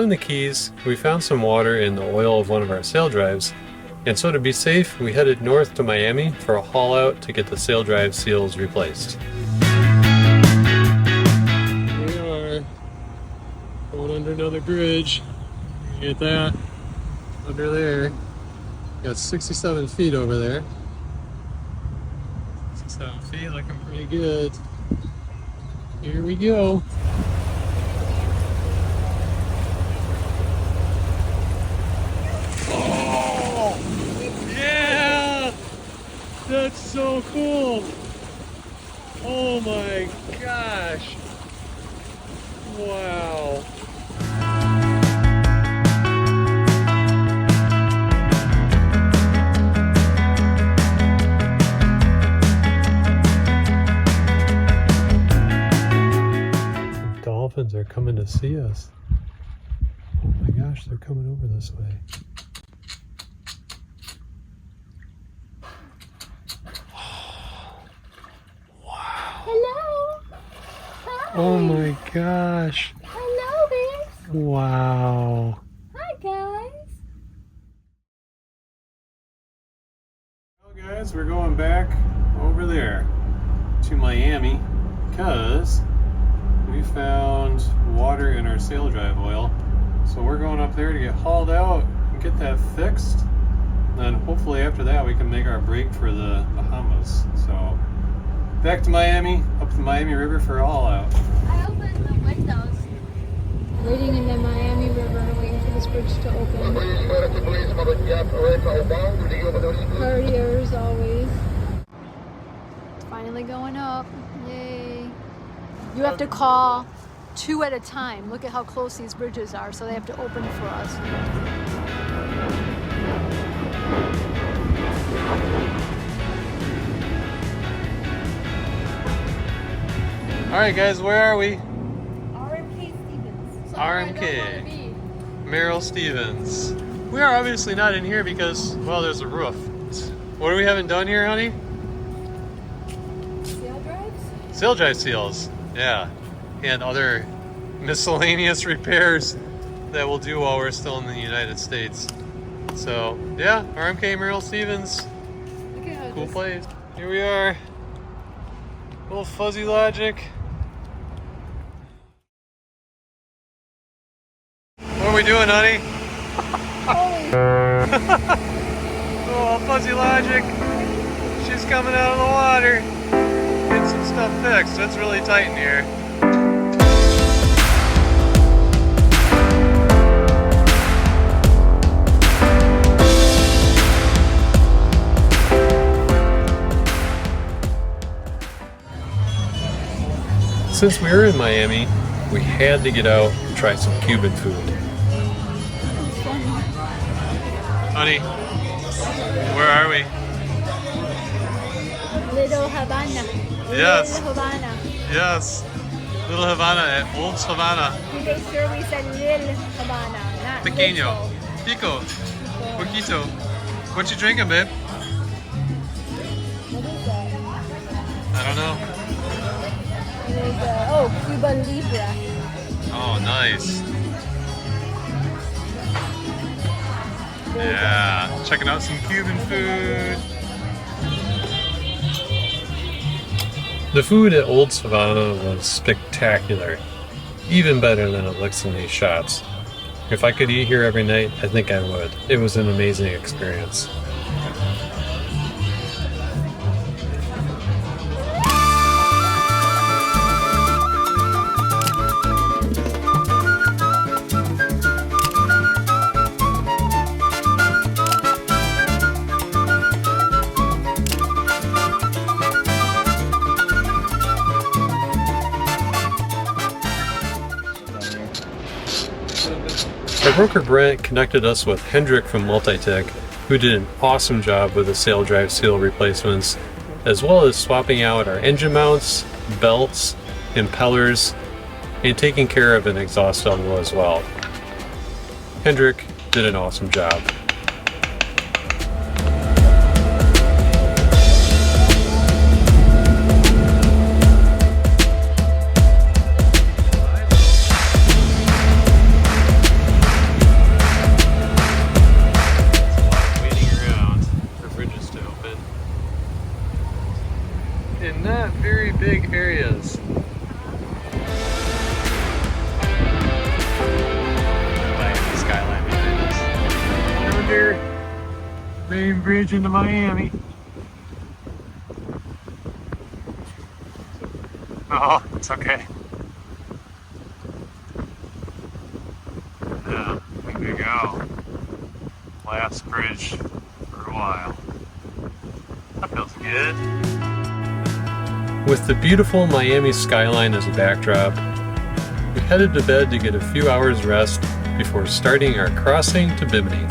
in the Keys, we found some water in the oil of one of our sail drives, and so to be safe, we headed north to Miami for a haul out to get the sail drive seals replaced. We are going under another bridge. Get that under there. Got 67 feet over there. 67 feet, looking pretty good. Here we go. Oh, yeah! That's so cool. Oh my gosh. Wow. Dolphins are coming to see us. Oh my gosh, they're coming over this way. Wow. Hello. Hi. Oh my gosh. Hello, babes. Wow. Hi, guys. Well, guys, we're going back over there to Miami because we found water in our sail drive oil. So we're going up there to get hauled out and get that fixed. And then hopefully after that we can make our break for the Bahamas. So back to Miami, up the Miami River for a haul out. I opened the windows. Waiting in the Miami River, waiting for this bridge to open. Partiers always. It's finally going up. Yay. You have to call 2 at a time. Look at how close these bridges are, so they have to open for us. Alright guys, where are we? RMK Stevens. RMK. Meryl Stevens. We are obviously not in here because, well, there's a roof. What do we haven't done here, honey? Sail drives? Sail drive seals. Yeah. And other miscellaneous repairs that we'll do while we're still in the United States. So, yeah, RMK Meryl Stevens. Look at how Cool place. Here we are. Little fuzzy logic. What are we doing, honey? Oh, fuzzy logic. She's coming out of the water. Getting some stuff fixed. It's really tight in here. Since we were in Miami, we had to get out and try some Cuban food. Honey, where are we? Little Havana. Yes. Little Havana. Yes, Little Havana at Old Havana. We made sure we said Little Havana, not Pequeño. Little. Pico. Poquito. What you drinking, babe? What is that? I don't know. It is, Cuban Libre. Oh, nice. Yeah, checking out some Cuban food. The food at Old Savannah was spectacular. Even better than it looks in these shots. If I could eat here every night, I think I would. It was an amazing experience. Our broker Brent connected us with Hendrik from Multitech, who did an awesome job with the sail drive seal replacements, as well as swapping out our engine mounts, belts, impellers, and taking care of an exhaust elbow as well. Hendrik did an awesome job. Main bridge into Miami. Oh, it's okay. Now, here we go. Last bridge for a while. That feels good. With the beautiful Miami skyline as a backdrop, we headed to bed to get a few hours rest before starting our crossing to Bimini.